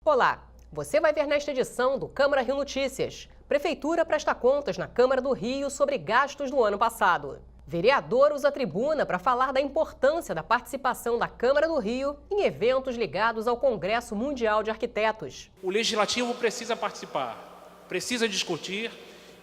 Olá, você vai ver nesta edição do Câmara Rio Notícias. Prefeitura presta contas na Câmara do Rio sobre gastos do ano passado. Vereador usa a tribuna para falar da importância da participação da Câmara do Rio em eventos ligados ao Congresso Mundial de Arquitetos. O Legislativo precisa participar, precisa discutir,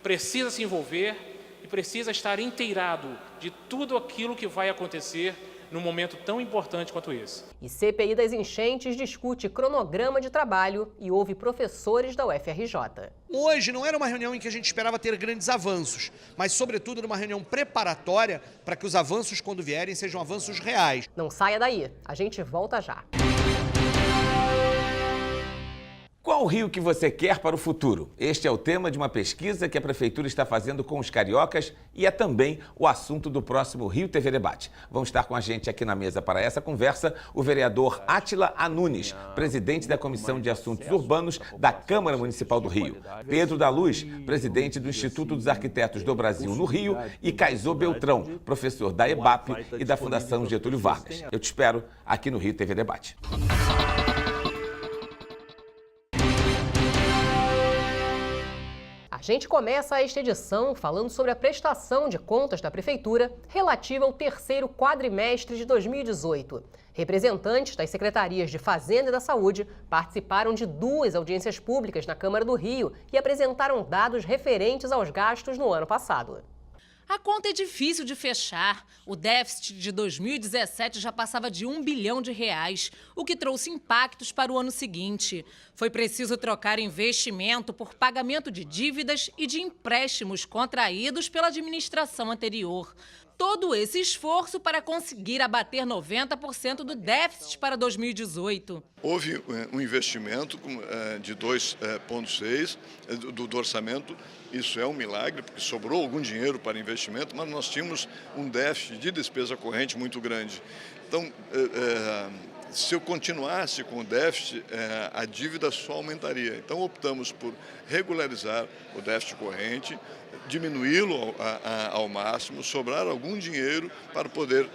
precisa se envolver e precisa estar inteirado de tudo aquilo que vai acontecer num momento tão importante quanto esse. E CPI das enchentes discute cronograma de trabalho e ouve professores da UFRJ. Hoje não era uma reunião em que a gente esperava ter grandes avanços, mas sobretudo era uma reunião preparatória para que os avanços, quando vierem, sejam avanços reais. Não saia daí, a gente volta já. Qual o Rio que você quer para o futuro? Este é o tema de uma pesquisa que a Prefeitura está fazendo com os cariocas e é também o assunto do próximo Rio TV Debate. Vão estar com a gente aqui na mesa para essa conversa o vereador Átila Anunes, presidente da Comissão de Assuntos Urbanos da Câmara Municipal do Rio, Pedro da Luz, presidente do Instituto dos Arquitetos do Brasil no Rio e Caizô Beltrão, professor da EBAP e da Fundação Getúlio Vargas. Eu te espero aqui no Rio TV Debate. A gente começa esta edição falando sobre a prestação de contas da Prefeitura relativa ao terceiro quadrimestre de 2018. Representantes das Secretarias de Fazenda e da Saúde participaram de 2 audiências públicas na Câmara do Rio e apresentaram dados referentes aos gastos no ano passado. A conta é difícil de fechar. O déficit de 2017 já passava de R$1 bilhão, o que trouxe impactos para o ano seguinte. Foi preciso trocar investimento por pagamento de dívidas e de empréstimos contraídos pela administração anterior. Todo esse esforço para conseguir abater 90% do déficit para 2018. Houve um investimento de 2,6% do orçamento. Isso é um milagre, porque sobrou algum dinheiro para investimento, mas nós tínhamos um déficit de despesa corrente muito grande. Então, se eu continuasse com o déficit, a dívida só aumentaria. Então, optamos por regularizar o déficit corrente, diminuí-lo ao máximo, sobrar algum dinheiro para poder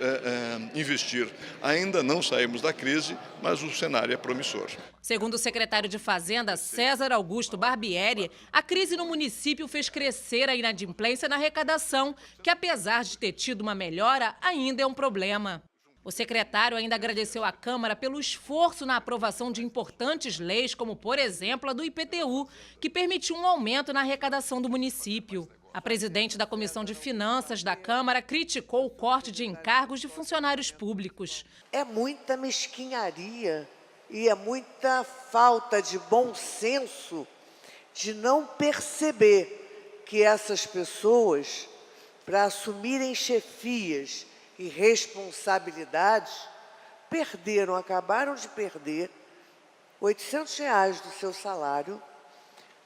investir. Ainda não saímos da crise, mas o cenário é promissor. Segundo o secretário de Fazenda, César Augusto Barbieri, a crise no município fez crescer a inadimplência na arrecadação, que apesar de ter tido uma melhora, ainda é um problema. O secretário ainda agradeceu à Câmara pelo esforço na aprovação de importantes leis, como, por exemplo, a do IPTU, que permitiu um aumento na arrecadação do município. A presidente da Comissão de Finanças da Câmara criticou o corte de encargos de funcionários públicos. É muita mesquinharia e é muita falta de bom senso de não perceber que essas pessoas, para assumirem chefias e responsabilidades, acabaram de perder R$800 do seu salário,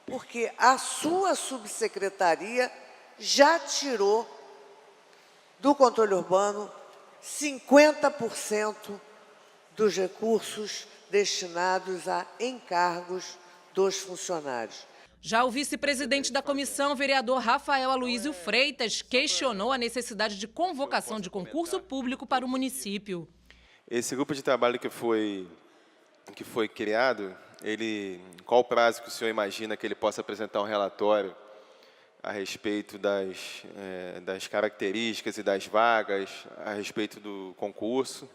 porque a sua subsecretaria já tirou do controle urbano 50% dos recursos destinados a encargos dos funcionários. Já o vice-presidente da comissão, vereador Rafael Aloísio Freitas, questionou a necessidade de convocação de concurso público para o município. Esse grupo de trabalho que foi criado, qual o prazo que o senhor imagina que ele possa apresentar um relatório a respeito das características e das vagas, a respeito do concurso?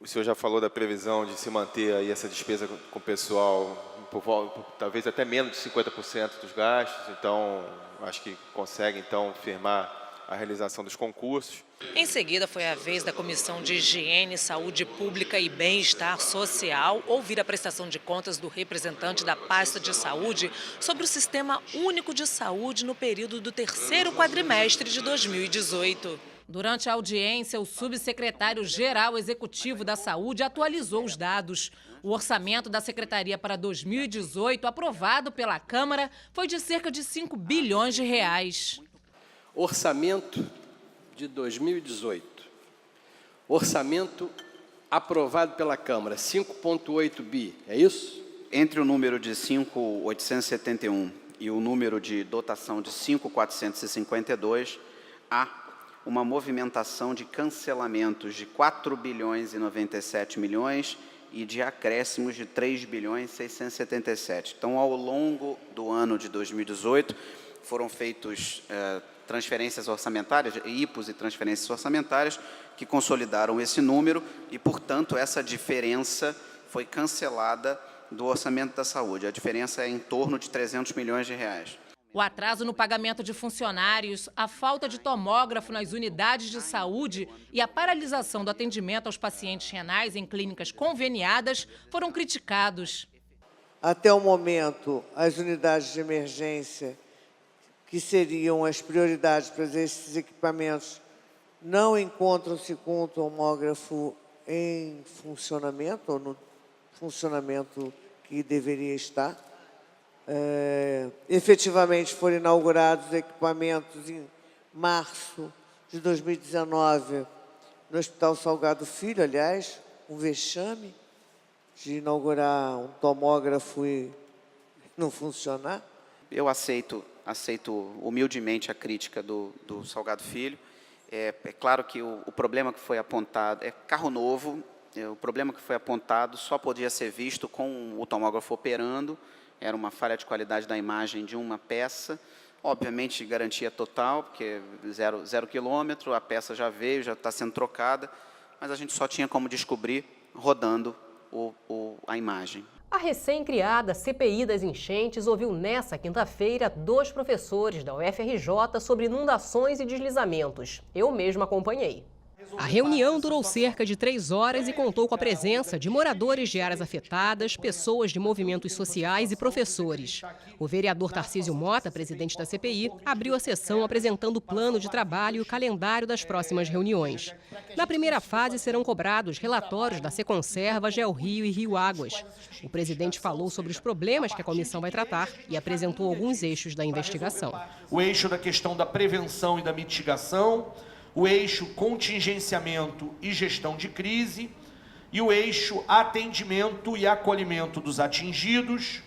O senhor já falou da previsão de se manter aí essa despesa com o pessoal, talvez até menos de 50% dos gastos, então acho que consegue então firmar a realização dos concursos. Em seguida, foi a vez da Comissão de Higiene, Saúde Pública e Bem-Estar Social ouvir a prestação de contas do representante da pasta de saúde sobre o Sistema Único de Saúde no período do terceiro quadrimestre de 2018. Durante a audiência, o subsecretário-geral executivo da Saúde atualizou os dados. O orçamento da Secretaria para 2018, aprovado pela Câmara, foi de cerca de R$5 bilhões. Orçamento de 2018. Orçamento aprovado pela Câmara, 5,8 bi, é isso? Entre o número de 5.871 e o número de dotação de 5.452, há uma movimentação de cancelamentos de 4 bilhões e 97 milhões e de acréscimos de 3.677. Então, ao longo do ano de 2018, foram feitos transferências orçamentárias, IPOs e transferências orçamentárias, que consolidaram esse número e, portanto, essa diferença foi cancelada do orçamento da saúde. A diferença é em torno de 300 milhões de reais. O atraso no pagamento de funcionários, a falta de tomógrafo nas unidades de saúde e a paralisação do atendimento aos pacientes renais em clínicas conveniadas foram criticados. Até o momento, as unidades de emergência, que seriam as prioridades para esses equipamentos, não encontram-se com o tomógrafo em funcionamento, ou no funcionamento que deveria estar. Efetivamente foram inaugurados equipamentos em março de 2019 no Hospital Salgado Filho, aliás, um vexame de inaugurar um tomógrafo e não funcionar. Eu aceito humildemente a crítica do Salgado Filho. É claro que o problema que foi apontado é carro novo, o problema que foi apontado só podia ser visto com o tomógrafo operando. Era uma falha de qualidade da imagem de uma peça, obviamente garantia total, porque zero quilômetro, a peça já veio, já está sendo trocada, mas a gente só tinha como descobrir rodando a imagem. A recém-criada CPI das enchentes ouviu nesta quinta-feira 2 professores da UFRJ sobre inundações e deslizamentos. Eu mesma acompanhei. A reunião durou cerca de 3 horas e contou com a presença de moradores de áreas afetadas, pessoas de movimentos sociais e professores. O vereador Tarcísio Mota, presidente da CPI, abriu a sessão apresentando o plano de trabalho e o calendário das próximas reuniões. Na primeira fase serão cobrados relatórios da Seconserva, GeoRio e Rio Águas. O presidente falou sobre os problemas que a comissão vai tratar e apresentou alguns eixos da investigação. O eixo da questão da prevenção e da mitigação, o eixo contingenciamento e gestão de crise e o eixo atendimento e acolhimento dos atingidos,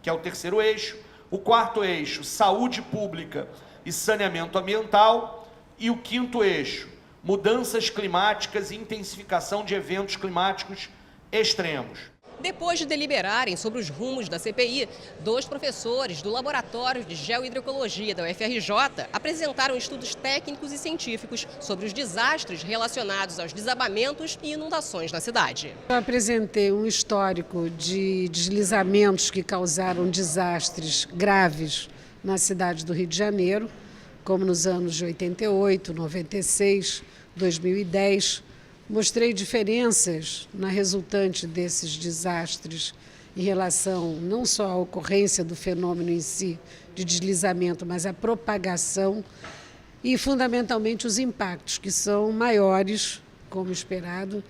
que é o terceiro eixo, o quarto eixo, saúde pública e saneamento ambiental, e o quinto eixo, mudanças climáticas e intensificação de eventos climáticos extremos. Depois de deliberarem sobre os rumos da CPI, 2 professores do Laboratório de Geohidroecologia da UFRJ apresentaram estudos técnicos e científicos sobre os desastres relacionados aos desabamentos e inundações na cidade. Eu apresentei um histórico de deslizamentos que causaram desastres graves na cidade do Rio de Janeiro, como nos anos de 88, 96, 2010. Mostrei diferenças na resultante desses desastres em relação não só à ocorrência do fenômeno em si de deslizamento, mas à propagação e, fundamentalmente, os impactos, que são maiores, como esperado,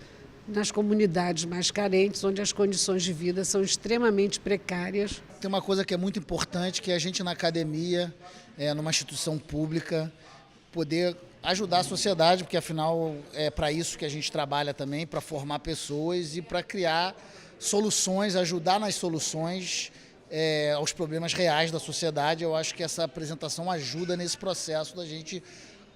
nas comunidades mais carentes, onde as condições de vida são extremamente precárias. Tem uma coisa que é muito importante, que é a gente na academia, numa instituição pública, poder ajudar a sociedade, porque afinal é para isso que a gente trabalha também, para formar pessoas e para criar soluções, ajudar nas soluções aos problemas reais da sociedade. Eu acho que essa apresentação ajuda nesse processo da gente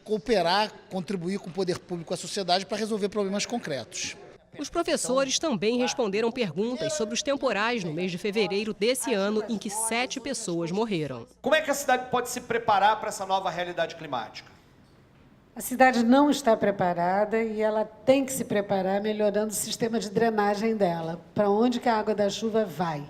cooperar, contribuir com o poder público, com a sociedade para resolver problemas concretos. Os professores também responderam perguntas sobre os temporais no mês de fevereiro desse ano, em que 7 pessoas morreram. Como é que a cidade pode se preparar para essa nova realidade climática? A cidade não está preparada e ela tem que se preparar melhorando o sistema de drenagem dela, para onde que a água da chuva vai.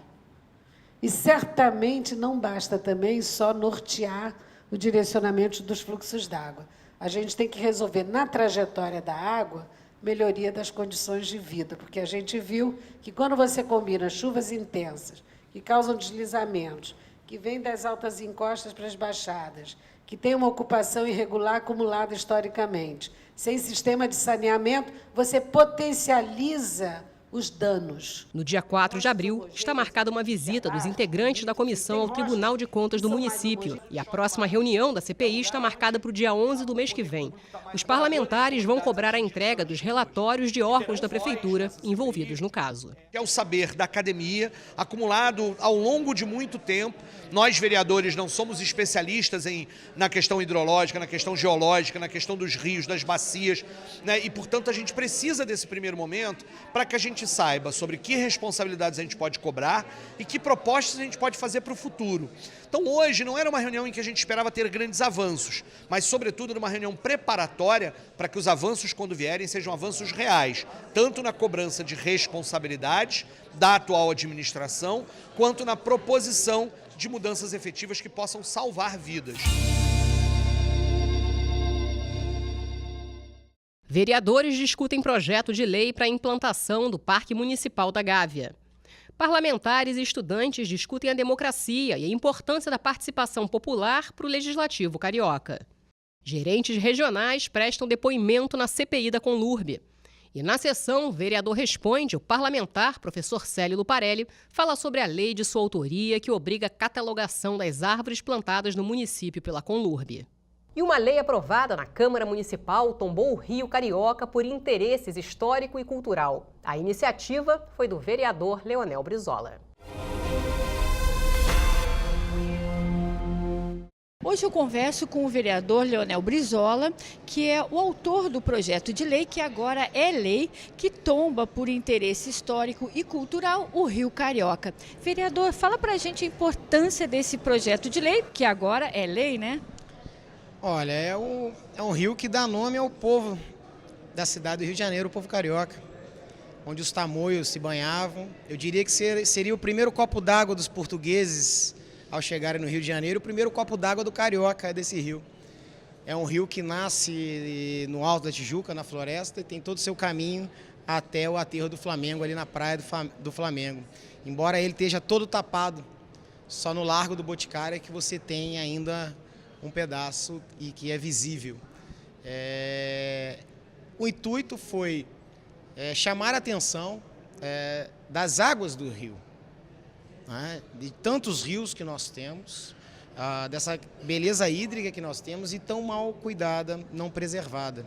E certamente não basta também só nortear o direcionamento dos fluxos d'água. A gente tem que resolver na trajetória da água melhoria das condições de vida, porque a gente viu que quando você combina chuvas intensas, que causam deslizamentos, que vêm das altas encostas para as baixadas, que tem uma ocupação irregular acumulada historicamente, sem sistema de saneamento, você potencializa os danos. No dia 4 de abril, está marcada uma visita dos integrantes da comissão ao Tribunal de Contas do município. E a próxima reunião da CPI está marcada para o dia 11 do mês que vem. Os parlamentares vão cobrar a entrega dos relatórios de órgãos da prefeitura envolvidos no caso. É o saber da academia, acumulado ao longo de muito tempo. Nós, vereadores, não somos especialistas na questão hidrológica, na questão geológica, na questão dos rios, das bacias, né? E, portanto, a gente precisa desse primeiro momento para que a gente gente saiba sobre que responsabilidades a gente pode cobrar e que propostas a gente pode fazer para o futuro. Então hoje não era uma reunião em que a gente esperava ter grandes avanços, mas sobretudo era uma reunião preparatória para que os avanços, quando vierem, sejam avanços reais, tanto na cobrança de responsabilidades da atual administração, quanto na proposição de mudanças efetivas que possam salvar vidas. Vereadores discutem projeto de lei para a implantação do Parque Municipal da Gávea. Parlamentares e estudantes discutem a democracia e a importância da participação popular para o Legislativo carioca. Gerentes regionais prestam depoimento na CPI da Conlurb. E na sessão, o vereador responde, o parlamentar, professor Célio Luparelli, fala sobre a lei de sua autoria que obriga a catalogação das árvores plantadas no município pela Conlurb. E uma lei aprovada na Câmara Municipal tombou o Rio Carioca por interesses histórico e cultural. A iniciativa foi do vereador Leonel Brizola. Hoje eu converso com o vereador Leonel Brizola, que é o autor do projeto de lei, que agora é lei, que tomba por interesse histórico e cultural o Rio Carioca. Vereador, fala pra gente a importância desse projeto de lei, que agora é lei, né? Olha, é um rio que dá nome ao povo da cidade do Rio de Janeiro, o povo carioca, onde os tamoios se banhavam. Eu diria que seria o primeiro copo d'água dos portugueses ao chegarem no Rio de Janeiro, o primeiro copo d'água do carioca é desse rio. É um rio que nasce no Alto da Tijuca, na floresta, e tem todo o seu caminho até o aterro do Flamengo, ali na praia do Flamengo. Embora ele esteja todo tapado, só no Largo do Boticário é que você tem ainda um pedaço e que é visível. O intuito foi chamar a atenção das águas do rio, né? De tantos rios que nós temos, dessa beleza hídrica que nós temos e tão mal cuidada, não preservada.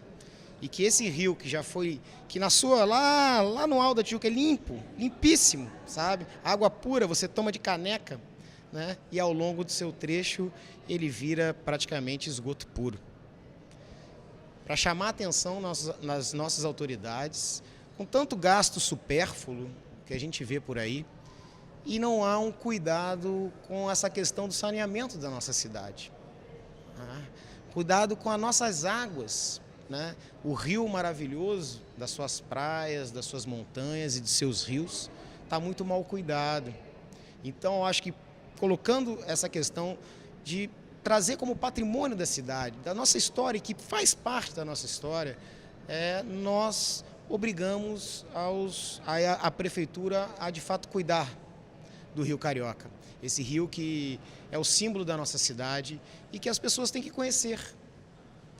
E que esse rio que já foi, que na sua, lá no Alto da Tijuca é limpo, limpíssimo, sabe? Água pura, você toma de caneca, né? E ao longo do seu trecho ele vira praticamente esgoto puro. Para chamar a atenção nas nossas autoridades, com tanto gasto supérfluo que a gente vê por aí, e não há um cuidado com essa questão do saneamento da nossa cidade. Cuidado com as nossas águas, né? O rio maravilhoso das suas praias, das suas montanhas e de seus rios está muito mal cuidado. Então, eu acho que colocando essa questão de trazer como patrimônio da cidade, da nossa história, que faz parte da nossa história, nós obrigamos a prefeitura a, de fato, cuidar do Rio Carioca. Esse rio que é o símbolo da nossa cidade e que as pessoas têm que conhecer.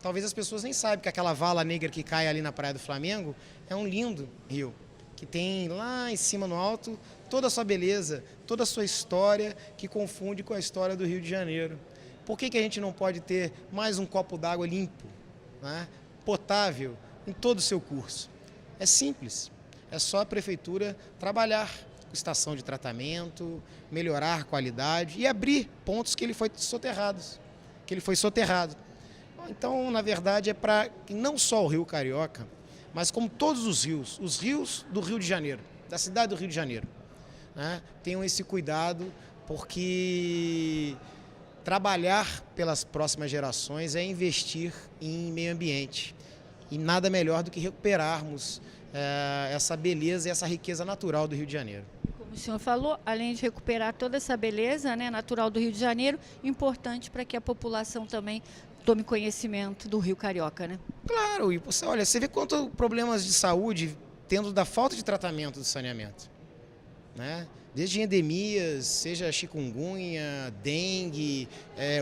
Talvez as pessoas nem saibam que aquela vala negra que cai ali na Praia do Flamengo é um lindo rio, que tem lá em cima no alto toda a sua beleza, toda a sua história, que confunde com a história do Rio de Janeiro. Por que a gente não pode ter mais um copo d'água limpo, né, potável, em todo o seu curso? É simples, é só a prefeitura trabalhar com estação de tratamento, melhorar a qualidade e abrir pontos que ele foi soterrado. Então, na verdade, é para que não só o Rio Carioca, mas como todos os rios do Rio de Janeiro, da cidade do Rio de Janeiro, né, tenham esse cuidado, porque trabalhar pelas próximas gerações é investir em meio ambiente. E nada melhor do que recuperarmos essa beleza e essa riqueza natural do Rio de Janeiro. Como o senhor falou, além de recuperar toda essa beleza, né, natural do Rio de Janeiro, importante para que a população também tome conhecimento do Rio Carioca, né? Claro, e você vê quantos problemas de saúde tendo da falta de tratamento do saneamento, né? Desde endemias, seja chikungunya, dengue,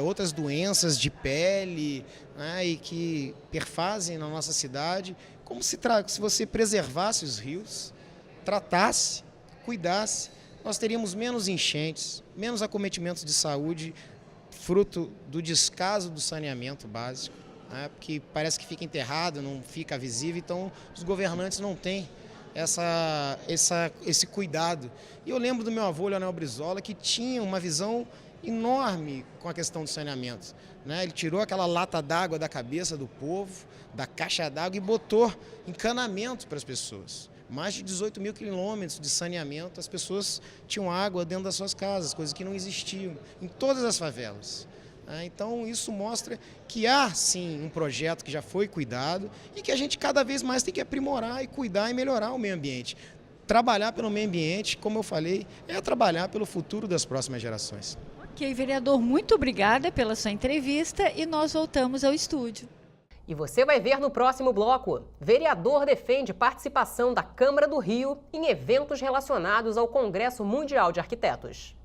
outras doenças de pele, né, e que perfazem na nossa cidade, como se você preservasse os rios, tratasse, cuidasse, nós teríamos menos enchentes, menos acometimentos de saúde, fruto do descaso do saneamento básico, né, porque parece que fica enterrado, não fica visível, então os governantes não têm esse cuidado. E eu lembro do meu avô, Leonel Brizola, que tinha uma visão enorme com a questão do saneamento, né? Ele tirou aquela lata d'água da cabeça do povo, da caixa d'água, e botou encanamento para as pessoas. Mais de 18 mil quilômetros de saneamento, as pessoas tinham água dentro das suas casas, coisas que não existiam em todas as favelas. Então, isso mostra que há, sim, um projeto que já foi cuidado e que a gente cada vez mais tem que aprimorar e cuidar e melhorar o meio ambiente. Trabalhar pelo meio ambiente, como eu falei, é trabalhar pelo futuro das próximas gerações. Ok, vereador, muito obrigada pela sua entrevista e nós voltamos ao estúdio. E você vai ver no próximo bloco. Vereador defende participação da Câmara do Rio em eventos relacionados ao Congresso Mundial de Arquitetos.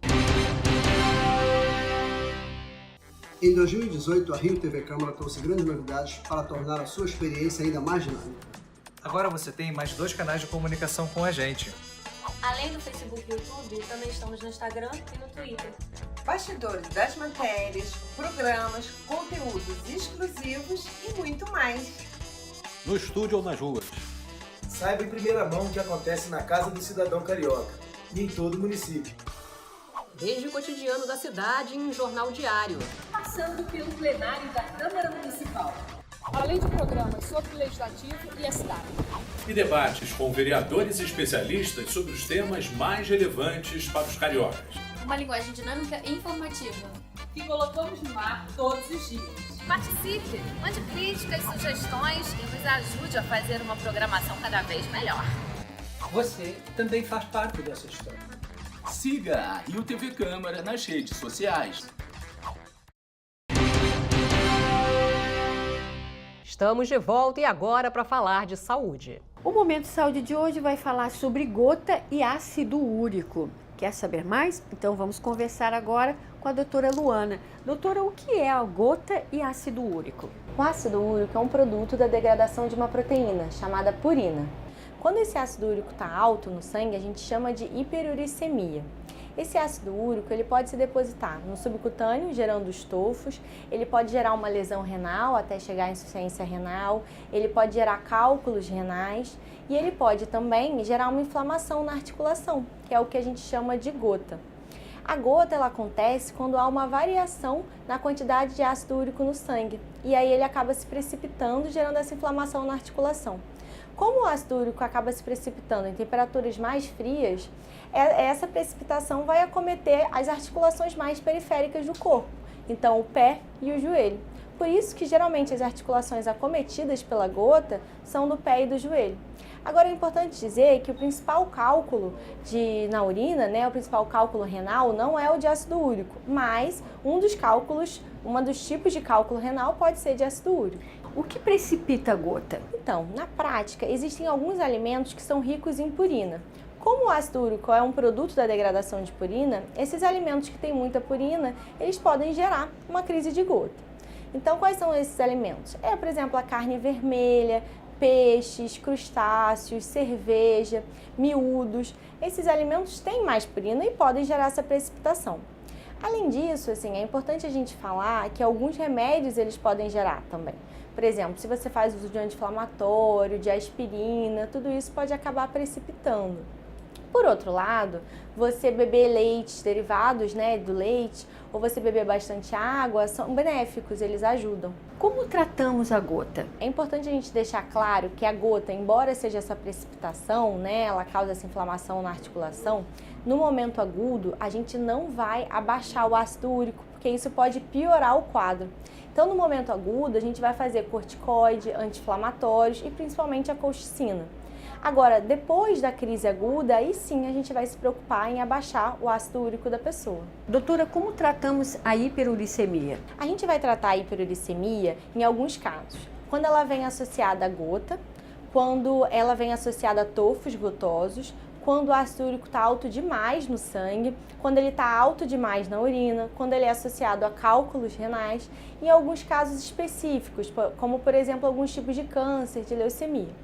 Em 2018, a Rio TV Câmara trouxe grandes novidades para tornar a sua experiência ainda mais dinâmica. Agora você tem mais 2 canais de comunicação com a gente. Além do Facebook e YouTube, também estamos no Instagram e no Twitter. Bastidores das matérias, programas, conteúdos exclusivos e muito mais. No estúdio ou nas ruas. Saiba em primeira mão o que acontece na Casa do Cidadão Carioca e em todo o município. Desde o cotidiano da cidade em um jornal diário. Passando pelo plenário da Câmara Municipal. Além de programas sobre o Legislativo e a cidade. E debates com vereadores e especialistas sobre os temas mais relevantes para os cariocas. Uma linguagem dinâmica e informativa. Que colocamos no ar todos os dias. Participe, mande críticas, sugestões e nos ajude a fazer uma programação cada vez melhor. Você também faz parte dessa história. Siga a Rio TV Câmara nas redes sociais. Estamos de volta e agora para falar de saúde. O Momento de Saúde de hoje vai falar sobre gota e ácido úrico. Quer saber mais? Então vamos conversar agora com a doutora Luana. Doutora, o que é a gota e ácido úrico? O ácido úrico é um produto da degradação de uma proteína chamada purina. Quando esse ácido úrico está alto no sangue, a gente chama de hiperuricemia. Esse ácido úrico ele pode se depositar no subcutâneo, gerando estofos, ele pode gerar uma lesão renal até chegar à insuficiência renal, ele pode gerar cálculos renais e ele pode também gerar uma inflamação na articulação, que é o que a gente chama de gota. A gota ela acontece quando há uma variação na quantidade de ácido úrico no sangue e aí ele acaba se precipitando, gerando essa inflamação na articulação. Como o ácido úrico acaba se precipitando em temperaturas mais frias, essa precipitação vai acometer as articulações mais periféricas do corpo, então o pé e o joelho. Por isso que geralmente as articulações acometidas pela gota são do pé e do joelho. Agora é importante dizer que o principal cálculo na urina, o principal cálculo renal não é o de ácido úrico, mas um dos tipos de cálculo renal pode ser de ácido úrico. O que precipita a gota? Então, na prática, existem alguns alimentos que são ricos em purina. Como o ácido úrico é um produto da degradação de purina, esses alimentos que têm muita purina, eles podem gerar uma crise de gota. Então, quais são esses alimentos? Por exemplo, a carne vermelha, peixes, crustáceos, cerveja, miúdos. Esses alimentos têm mais purina e podem gerar essa precipitação. Além disso, é importante a gente falar que alguns remédios eles podem gerar também. Por exemplo, se você faz uso de anti-inflamatório, de aspirina, tudo isso pode acabar precipitando. Por outro lado, você beber leites derivados do leite ou você beber bastante água são benéficos, eles ajudam. Como tratamos a gota? É importante a gente deixar claro que a gota, embora seja essa precipitação, ela causa essa inflamação na articulação, no momento agudo a gente não vai abaixar o ácido úrico, porque isso pode piorar o quadro. Então, no momento agudo, a gente vai fazer corticoide, anti-inflamatórios e principalmente a colchicina. Agora, depois da crise aguda, aí sim a gente vai se preocupar em abaixar o ácido úrico da pessoa. Doutora, como tratamos a hiperuricemia? A gente vai tratar a hiperuricemia em alguns casos. Quando ela vem associada à gota, quando ela vem associada a tofos gotosos, quando o ácido úrico está alto demais no sangue, quando ele está alto demais na urina, quando ele é associado a cálculos renais, e em alguns casos específicos, como por exemplo alguns tipos de câncer, de leucemia.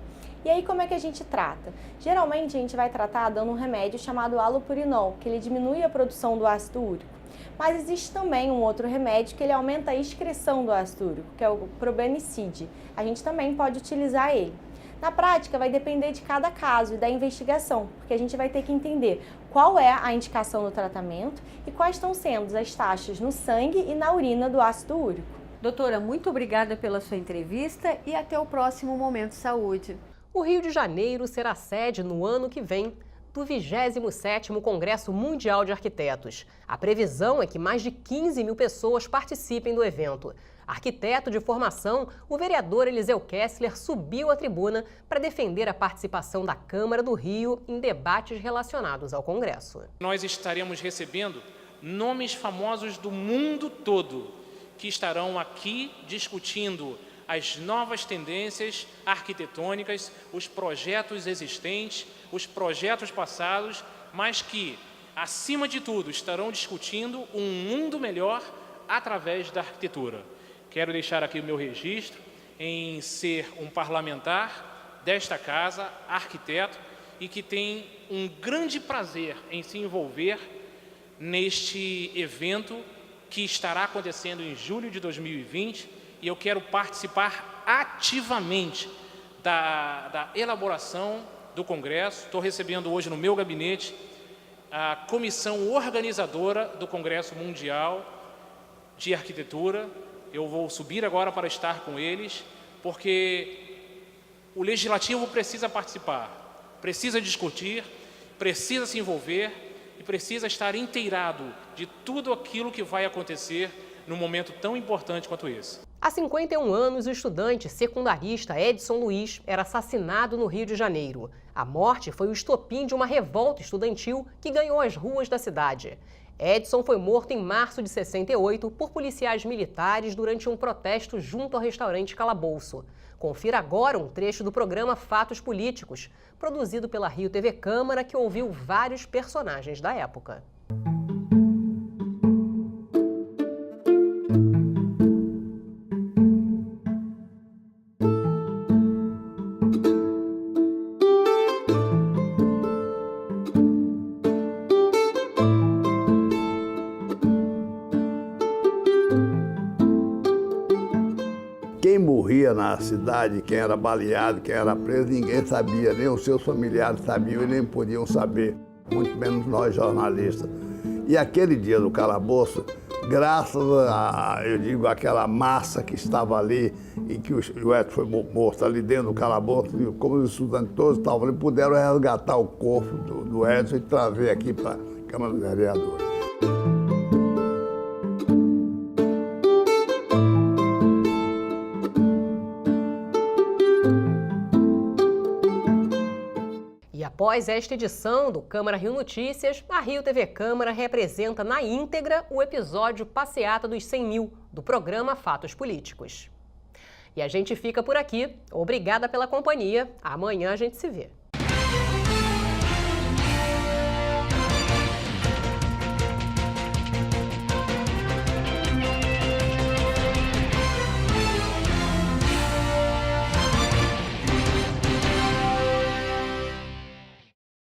E aí como é que a gente trata? Geralmente a gente vai tratar dando um remédio chamado halopurinol, que ele diminui a produção do ácido úrico. Mas existe também um outro remédio que ele aumenta a excreção do ácido úrico, que é o probenicid. A gente também pode utilizar ele. Na prática, vai depender de cada caso e da investigação, porque a gente vai ter que entender qual é a indicação do tratamento e quais estão sendo as taxas no sangue e na urina do ácido úrico. Doutora, muito obrigada pela sua entrevista e até o próximo Momento Saúde. O Rio de Janeiro será sede no ano que vem do 27º Congresso Mundial de Arquitetos. A previsão é que mais de 15 mil pessoas participem do evento. Arquiteto de formação, o vereador Eliseu Kessler subiu à tribuna para defender a participação da Câmara do Rio em debates relacionados ao Congresso. Nós estaremos recebendo nomes famosos do mundo todo que estarão aqui discutindo as novas tendências arquitetônicas, os projetos existentes, os projetos passados, mas que, acima de tudo, estarão discutindo um mundo melhor através da arquitetura. Quero deixar aqui o meu registro em ser um parlamentar desta casa, arquiteto, e que tem um grande prazer em se envolver neste evento que estará acontecendo em julho de 2020, e eu quero participar ativamente da elaboração do Congresso. Estou recebendo hoje no meu gabinete a comissão organizadora do Congresso Mundial de Arquitetura. Eu vou subir agora para estar com eles, porque o Legislativo precisa participar, precisa discutir, precisa se envolver e precisa estar inteirado de tudo aquilo que vai acontecer num momento tão importante quanto esse. Há 51 anos, o estudante secundarista Edson Luiz era assassinado no Rio de Janeiro. A morte foi o estopim de uma revolta estudantil que ganhou as ruas da cidade. Edson foi morto em março de 68 por policiais militares durante um protesto junto ao restaurante Calabouço. Confira agora um trecho do programa Fatos Políticos, produzido pela Rio TV Câmara, que ouviu vários personagens da época. Quem morria na cidade, quem era baleado, quem era preso, ninguém sabia, nem os seus familiares sabiam e nem podiam saber, muito menos nós jornalistas. E aquele dia do calabouço, graças a, eu digo, aquela massa que estava ali e que o Edson foi morto ali dentro do calabouço, e como os estudantes todos estavam ali, puderam resgatar o corpo do Edson e trazer aqui para a Câmara dos Vereadores. Após esta edição do Câmara Rio Notícias, a Rio TV Câmara representa na íntegra o episódio Passeata dos 100 mil do programa Fatos Políticos. E a gente fica por aqui. Obrigada pela companhia. Amanhã a gente se vê.